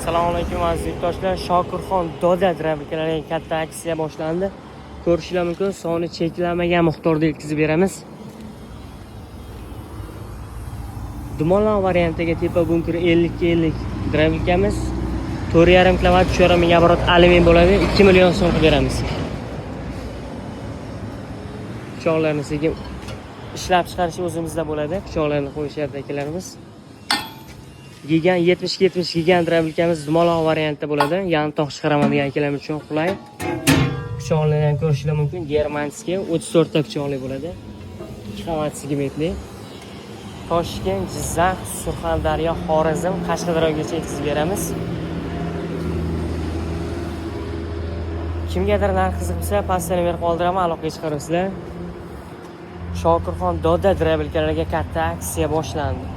Assalomu alaykum aziz yurtdoshlar. Shokirxon Doda drabilkalariga katta aksiya boshlandi. Ko'rishinglar mumkin, soni cheklanmagan miqdorda yetkazib beramiz. Dumonlan variantiga tepa bunker 50-50 drabilkamiz 4,5 kW 3,5 megabarat alyumin bo'ladi. 2 million so'm qilib beramiz. Pichoqlarni sekin ishlab chiqarish o'zimizda bo'ladi. Pichoqlarni qo'yishyapti akalarimiz. Gigan 70-70 gigan drabilkamiz dumaloq variantda bo'ladi. Yantoq chiqaraman degan akalarimiz uchun qulay. Pichoqlarni ham ko'rishinglar mumkin. Germanskiy 34 ta pichoqli bo'ladi. 2 qavat segmentli. Toshkent, Jizzax, Surxondaryo, Xorazm, Qashqadaryogacha yetkazib beramiz. Kimgadir narx qiziq bo'lsa, pastda nomer qoldiraman, aloqaga chiqarsizlar. Shokirxon Doda drabilkalariga katta aksiya boshlandi.